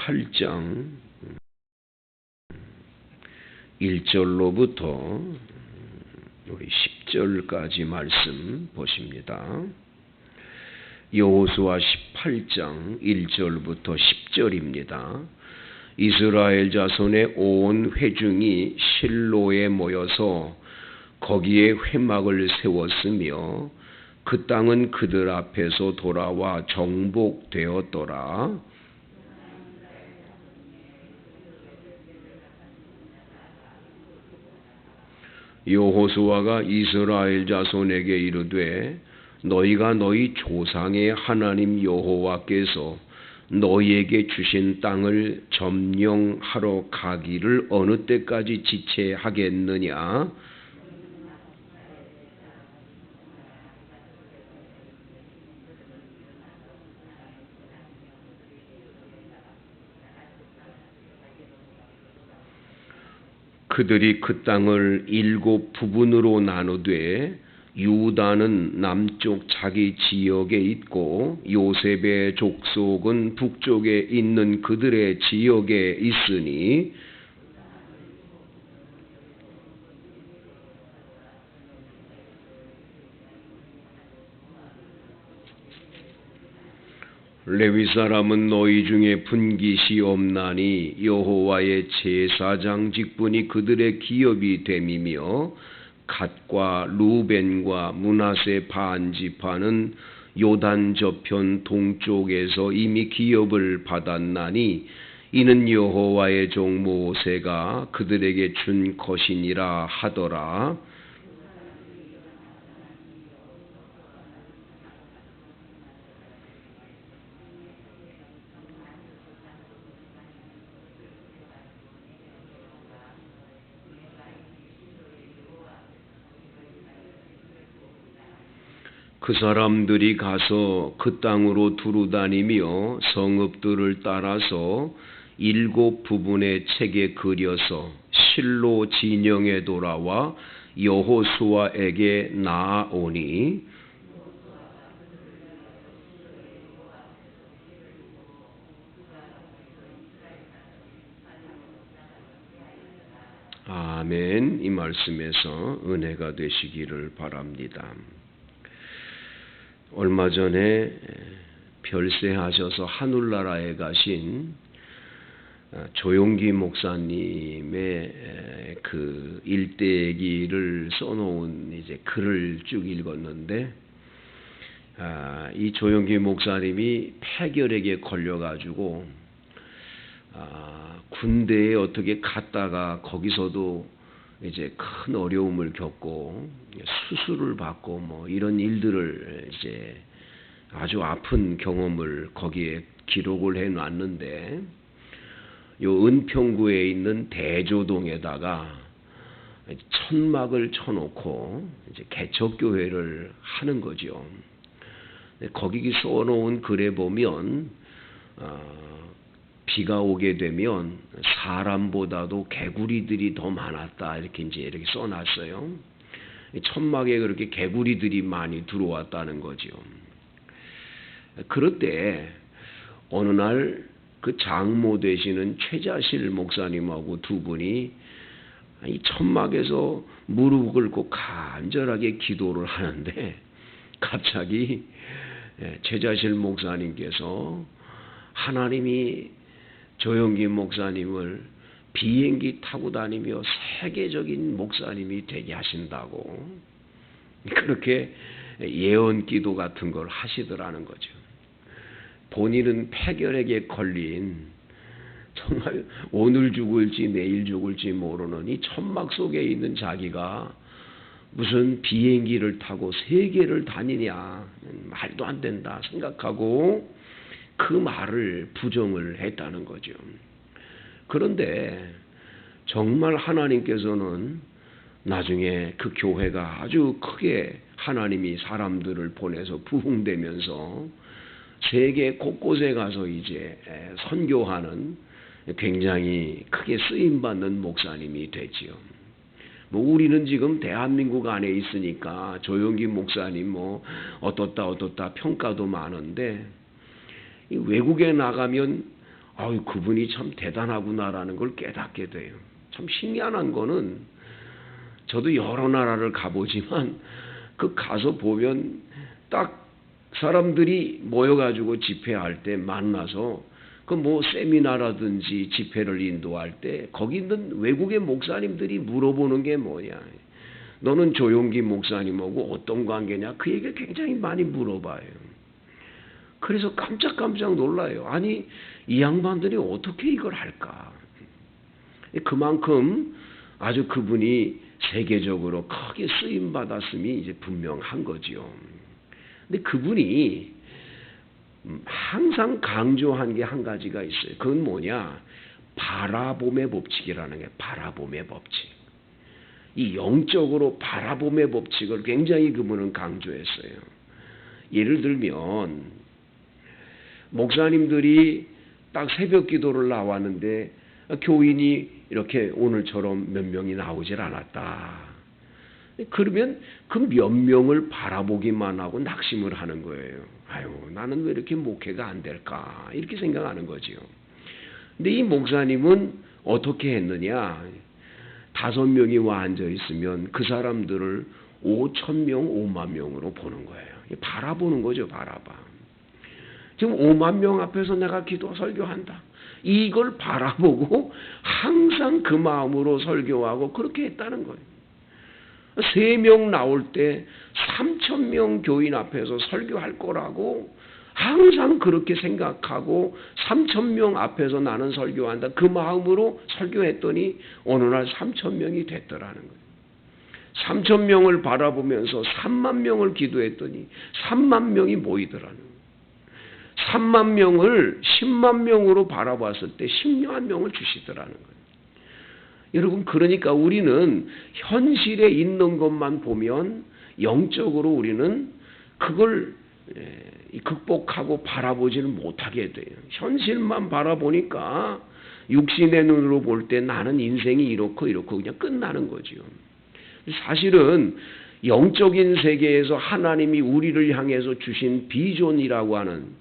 18장 1절로부터 우리 10절까지 말씀 보십니다. 여호수아 18장 1절부터 10절입니다. 이스라엘 자손의 온 회중이 실로에 모여서 거기에 회막을 세웠으며 그 땅은 그들 앞에서 돌아와 정복되었더라. 여호수아가 이스라엘 자손에게 이르되 너희가 너희 조상의 하나님 여호와께서 너희에게 주신 땅을 점령하러 가기를 어느 때까지 지체하겠느냐? 그들이 그 땅을 7 부분으로 나누되 유다는 남쪽 자기 지역에 있고 요셉의 족속은 북쪽에 있는 그들의 지역에 있으니 레위 사람은 너희 중에 분깃이 없나니 여호와의 제사장 직분이 그들의 기업이 됨이며 갓과 루벤과 므낫세 반 지파는 요단 저편 동쪽에서 이미 기업을 받았나니 이는 여호와의 종 모세가 그들에게 준 것이니라 하더라. 그 사람들이 가서 그 땅으로 두루다니며 성읍들을 따라서 7 부분의 책에 그려서 실로 진영에 돌아와 여호수아에게 나아오니 아멘. 이 말씀에서 은혜가 되시기를 바랍니다. 얼마 전에 별세하셔서 하늘나라에 가신 조용기 목사님의 그 일대기를 써놓은 이제 글을 쭉 읽었는데, 이 조용기 목사님이 폐결핵에 걸려가지고 군대에 어떻게 갔다가 거기서도 이제 큰 어려움을 겪고 수술을 받고 뭐 이런 일들을 이제 아주 아픈 경험을 거기에 기록을 해놨는데, 요 은평구에 있는 대조동에다가 천막을 쳐놓고 이제 개척교회를 하는 거죠. 거기 써놓은 글에 보면 비가 오게 되면 사람보다도 개구리들이 더 많았다 이렇게 써놨어요. 천막에 그렇게 개구리들이 많이 들어왔다는 거죠. 그럴 때 어느 날 그 장모 되시는 최자실 목사님하고 두 분이 이 천막에서 무릎 꿇고 간절하게 기도를 하는데, 갑자기 최자실 목사님께서 하나님이 조용기 목사님을 비행기 타고 다니며 세계적인 목사님이 되게 하신다고 그렇게 예언 기도 같은 걸 하시더라는 거죠. 본인은 폐결핵에 걸린 정말 오늘 죽을지 내일 죽을지 모르는 이 천막 속에 있는 자기가 무슨 비행기를 타고 세계를 다니냐, 말도 안 된다 생각하고 그 말을 부정을 했다는 거죠. 그런데 정말 하나님께서는 나중에 그 교회가 아주 크게 하나님이 사람들을 보내서 부흥되면서 세계 곳곳에 가서 이제 선교하는 굉장히 크게 쓰임받는 목사님이 되지요. 뭐 우리는 지금 대한민국 안에 있으니까 조용기 목사님 뭐 어떻다 평가도 많은데, 외국에 나가면 아유, 그분이 참 대단하구나라는 걸 깨닫게 돼요. 참 신기한 거는 저도 여러 나라를 가보지만 그 가서 보면 딱 사람들이 모여가지고 집회할 때 만나서 그 뭐 세미나라든지 집회를 인도할 때 거기 있는 외국의 목사님들이 물어보는 게 뭐냐. 너는 조용기 목사님하고 어떤 관계냐? 그 얘기를 굉장히 많이 물어봐요. 그래서 깜짝깜짝 놀라요. 아니, 이 양반들이 어떻게 이걸 할까? 그만큼 아주 그분이 세계적으로 크게 쓰임 받았음이 이제 분명한 거지요. 근데 그분이 항상 강조한 게 한 가지가 있어요. 그건 뭐냐? 바라봄의 법칙이라는 게 바라봄의 법칙. 이 영적으로 바라봄의 법칙을 굉장히 그분은 강조했어요. 예를 들면 목사님들이 딱 새벽 기도를 나왔는데 교인이 이렇게 오늘처럼 몇 명이 나오질 않았다. 그러면 그 몇 명을 바라보기만 하고 낙심을 하는 거예요. 아유, 나는 왜 이렇게 목회가 안 될까? 이렇게 생각하는 거지요. 근데 이 목사님은 어떻게 했느냐? 5명이 와 앉아 있으면 그 사람들을 5,000명, 5만 명으로 보는 거예요. 바라보는 거죠, 바라봐. 지금 5만 명 앞에서 내가 기도 설교한다. 이걸 바라보고 항상 그 마음으로 설교하고 그렇게 했다는 거예요. 3명 나올 때 3,000명 교인 앞에서 설교할 거라고 항상 그렇게 생각하고 3,000명 앞에서 나는 설교한다. 그 마음으로 설교했더니 어느 날 3,000명이 됐더라는 거예요. 3,000명을 바라보면서 3만 명을 기도했더니 3만 명이 모이더라는 거예요. 3만 명을 10만 명으로 바라봤을 때 10만 명을 주시더라는 거예요. 여러분, 그러니까 우리는 현실에 있는 것만 보면 영적으로 우리는 그걸 극복하고 바라보지는 못하게 돼요. 현실만 바라보니까 육신의 눈으로 볼 때 나는 인생이 이렇고 그냥 끝나는 거지요. 사실은 영적인 세계에서 하나님이 우리를 향해서 주신 비전이라고 하는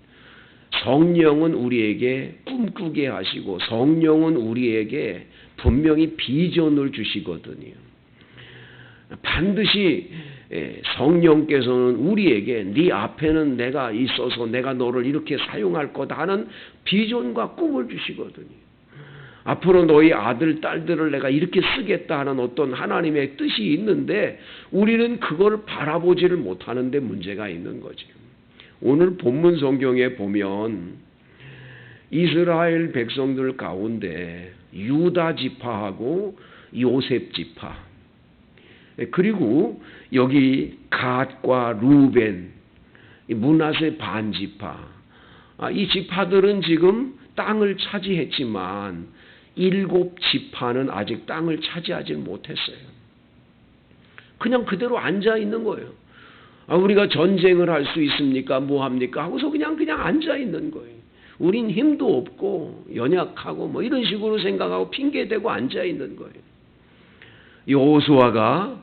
성령은 우리에게 꿈꾸게 하시고 성령은 우리에게 분명히 비전을 주시거든요. 반드시 성령께서는 우리에게 네 앞에는 내가 있어서 내가 너를 이렇게 사용할 거다 하는 비전과 꿈을 주시거든요. 앞으로 너희 아들, 딸들을 내가 이렇게 쓰겠다 하는 어떤 하나님의 뜻이 있는데 우리는 그걸 바라보지를 못하는 데 문제가 있는 거죠. 오늘 본문 성경에 보면 이스라엘 백성들 가운데 유다 지파하고 요셉 지파, 그리고 여기 갓과 루벤, 므낫세 반 지파, 이 지파들은 지금 땅을 차지했지만 7 지파는 아직 땅을 차지하지 못했어요. 그냥 그대로 앉아 있는 거예요. 우리가 전쟁을 할 수 있습니까? 뭐 합니까? 하고서 그냥 앉아 있는 거예요. 우린 힘도 없고 연약하고 뭐 이런 식으로 생각하고 핑계대고 앉아 있는 거예요. 여호수아가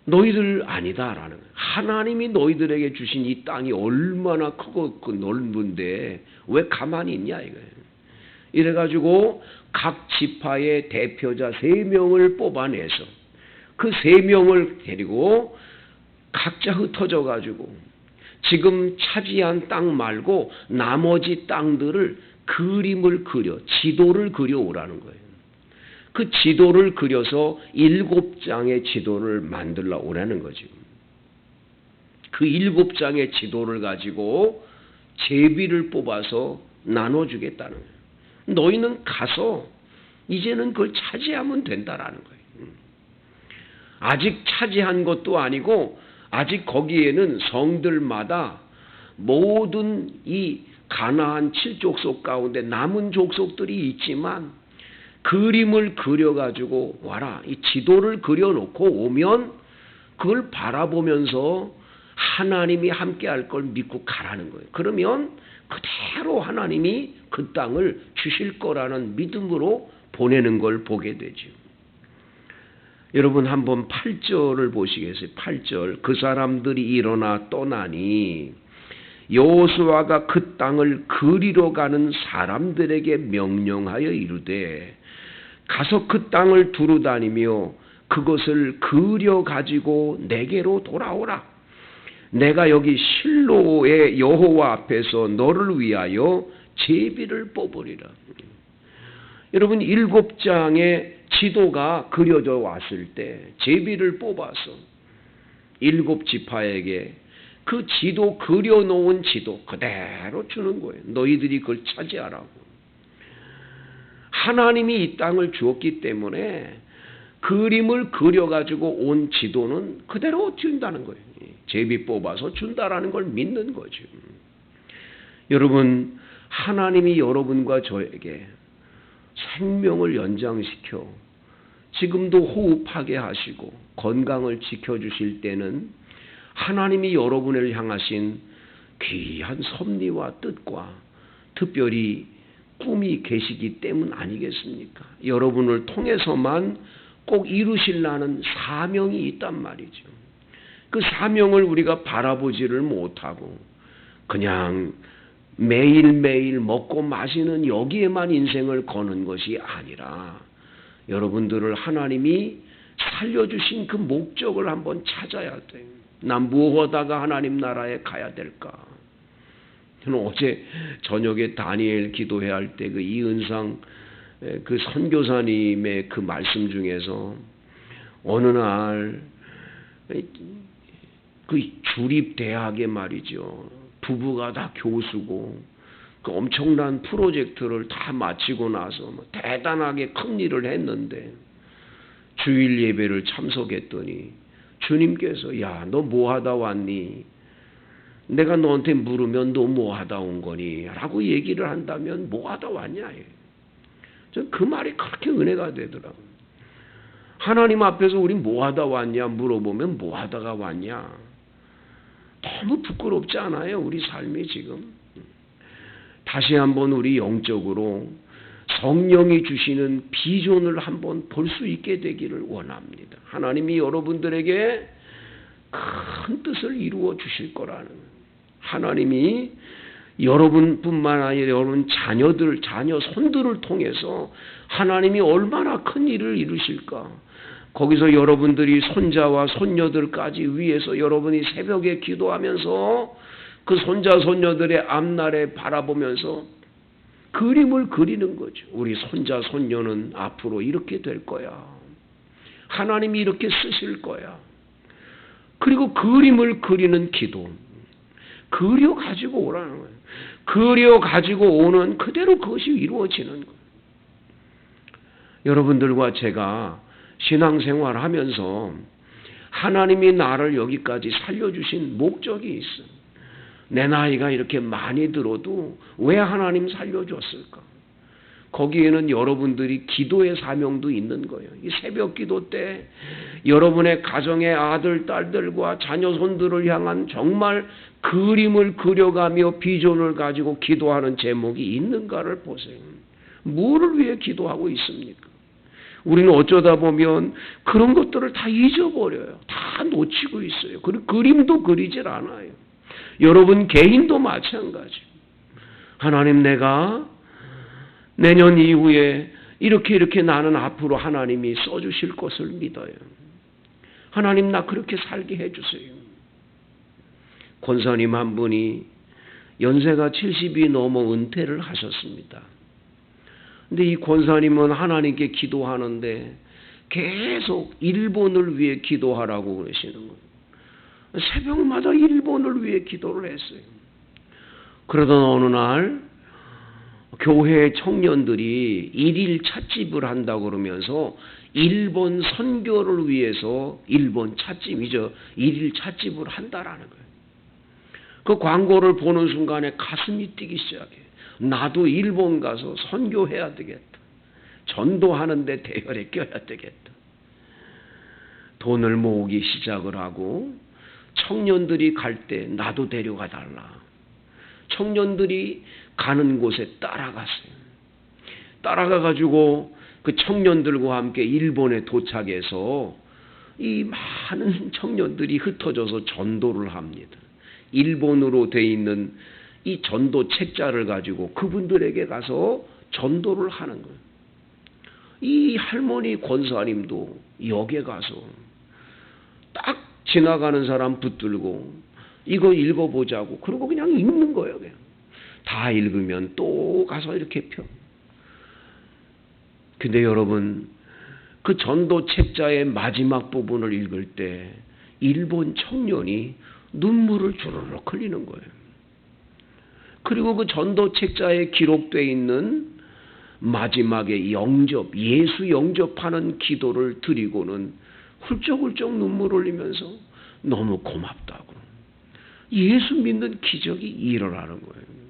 너희들 아니다라는 거예요. 하나님이 너희들에게 주신 이 땅이 얼마나 크고 넓은데 왜 가만히 있냐 이거예요. 이래가지고 각 지파의 대표자 3명을 뽑아내서 그 3명을 데리고 각자 흩어져 가지고 지금 차지한 땅 말고 나머지 땅들을 그림을 그려 지도를 그려오라는 거예요. 그 지도를 그려서 7장의 지도를 만들어 오라는 거죠. 그 7장의 지도를 가지고 제비를 뽑아서 나눠주겠다는 거예요. 너희는 가서 이제는 그걸 차지하면 된다라는 거예요. 아직 차지한 것도 아니고 아직 거기에는 성들마다 모든 이 가나안 7족속 가운데 남은 족속들이 있지만 그림을 그려가지고 와라. 이 지도를 그려놓고 오면 그걸 바라보면서 하나님이 함께 할 걸 믿고 가라는 거예요. 그러면 그대로 하나님이 그 땅을 주실 거라는 믿음으로 보내는 걸 보게 되죠. 여러분 한번 8절을 보시겠어요? 8절. 그 사람들이 일어나 떠나니 여호수아가 그 땅을 그리러 가는 사람들에게 명령하여 이르되 가서 그 땅을 두루다니며 그것을 그려 가지고 내게로 돌아오라. 내가 여기 실로의 여호와 앞에서 너를 위하여 제비를 뽑으리라. 여러분 7장의 지도가 그려져 왔을 때 제비를 뽑아서 7지파에게 그 지도 그려놓은 지도 그대로 주는 거예요. 너희들이 그걸 차지하라고. 하나님이 이 땅을 주었기 때문에 그림을 그려가지고 온 지도는 그대로 준다는 거예요. 제비 뽑아서 준다라는 걸 믿는 거죠. 여러분 하나님이 여러분과 저에게 생명을 연장시켜 지금도 호흡하게 하시고 건강을 지켜주실 때는 하나님이 여러분을 향하신 귀한 섭리와 뜻과 특별히 꿈이 계시기 때문 아니겠습니까? 여러분을 통해서만 꼭 이루시려는 사명이 있단 말이죠. 그 사명을 우리가 바라보지를 못하고 그냥 매일매일 먹고 마시는 여기에만 인생을 거는 것이 아니라 여러분들을 하나님이 살려주신 그 목적을 한번 찾아야 돼요. 난 무엇하다가 하나님 나라에 가야 될까? 저는 어제 저녁에 다니엘 기도해야 할 때 그 이은상 그 선교사님의 그 말씀 중에서 어느 날 그 주립대학에 말이죠. 부부가 다 교수고 그 엄청난 프로젝트를 다 마치고 나서 대단하게 큰 일을 했는데 주일 예배를 참석했더니 주님께서 야, 너 뭐 하다 왔니? 내가 너한테 물으면 너 뭐 하다 온 거니? 라고 얘기를 한다면 뭐 하다 왔냐? 전 그 말이 그렇게 은혜가 되더라고요. 하나님 앞에서 우리 뭐 하다 왔냐 물어보면 뭐 하다가 왔냐? 너무 부끄럽지 않아요? 우리 삶이 지금. 다시 한번 우리 영적으로 성령이 주시는 비전을 한번 볼 수 있게 되기를 원합니다. 하나님이 여러분들에게 큰 뜻을 이루어 주실 거라는 하나님이 여러분뿐만 아니라 여러분 자녀 손들을 통해서 하나님이 얼마나 큰 일을 이루실까. 거기서 여러분들이 손자와 손녀들까지 위해서 여러분이 새벽에 기도하면서 그 손자 손녀들의 앞날에 바라보면서 그림을 그리는 거죠. 우리 손자 손녀는 앞으로 이렇게 될 거야. 하나님이 이렇게 쓰실 거야. 그리고 그림을 그리는 기도. 그려 가지고 오라는 거예요. 그려 가지고 오는 그대로 그것이 이루어지는 거예요. 여러분들과 제가 신앙생활 하면서 하나님이 나를 여기까지 살려주신 목적이 있어. 내 나이가 이렇게 많이 들어도 왜 하나님 살려줬을까? 거기에는 여러분들이 기도의 사명도 있는 거예요. 이 새벽 기도 때 여러분의 가정의 아들, 딸들과 자녀, 손들을 향한 정말 그림을 그려가며 비전을 가지고 기도하는 제목이 있는가를 보세요. 뭐를 위해 기도하고 있습니까? 우리는 어쩌다 보면 그런 것들을 다 잊어버려요. 다 놓치고 있어요. 그리고 그림도 그리질 않아요. 여러분 개인도 마찬가지. 하나님 내가 내년 이후에 이렇게 나는 앞으로 하나님이 써주실 것을 믿어요. 하나님 나 그렇게 살게 해주세요. 권사님 한 분이 연세가 70이 넘어 은퇴를 하셨습니다. 근데 이 권사님은 하나님께 기도하는데 계속 일본을 위해 기도하라고 그러시는 거예요. 새벽마다 일본을 위해 기도를 했어요. 그러던 어느 날 교회 청년들이 일일 찻집을 한다고 그러면서 일본 선교를 위해서 일본 찻집이죠. 일일 찻집을 한다라는 거예요. 그 광고를 보는 순간에 가슴이 뛰기 시작해요. 나도 일본 가서 선교해야 되겠다. 전도하는데 대열에 껴야 되겠다. 돈을 모으기 시작을 하고 청년들이 갈 때 나도 데려가 달라. 청년들이 가는 곳에 따라갔어요. 따라가가지고 그 청년들과 함께 일본에 도착해서 이 많은 청년들이 흩어져서 전도를 합니다. 일본어로 돼 있는 이 전도 책자를 가지고 그분들에게 가서 전도를 하는 거예요. 이 할머니 권사님도 역에 가서 딱 지나가는 사람 붙들고 이거 읽어보자고 그러고 그냥 읽는 거예요. 그냥. 다 읽으면 또 가서 이렇게 펴. 근데 여러분 그 전도 책자의 마지막 부분을 읽을 때 일본 청년이 눈물을 주르륵 흘리는 거예요. 그리고 그 전도 책자에 기록되어 있는 마지막에 영접, 예수 영접하는 기도를 드리고는 훌쩍훌쩍 눈물 흘리면서 너무 고맙다고. 예수 믿는 기적이 일어나는 거예요.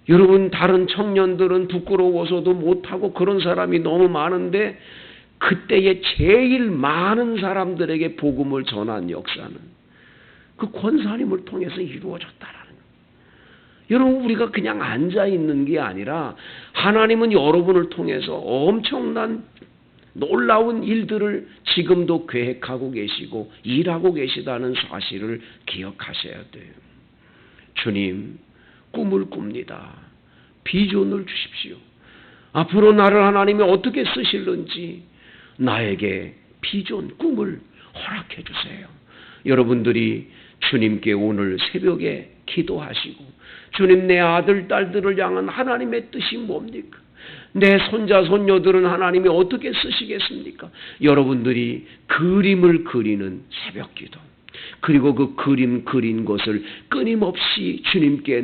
여러분 다른 청년들은 부끄러워서도 못하고 그런 사람이 너무 많은데 그때에 제일 많은 사람들에게 복음을 전한 역사는 그 권사님을 통해서 이루어졌다라는 거예요. 여러분 우리가 그냥 앉아있는 게 아니라 하나님은 여러분을 통해서 엄청난 놀라운 일들을 지금도 계획하고 계시고 일하고 계시다는 사실을 기억하셔야 돼요. 주님 꿈을 꿉니다. 비전을 주십시오. 앞으로 나를 하나님이 어떻게 쓰실는지 나에게 비전, 꿈을 허락해 주세요. 여러분들이 주님께 오늘 새벽에 기도하시고 주님 내 아들, 딸들을 향한 하나님의 뜻이 뭡니까? 내 손자, 손녀들은 하나님이 어떻게 쓰시겠습니까? 여러분들이 그림을 그리는 새벽 기도 그리고 그 그림 그린 것을 끊임없이 주님께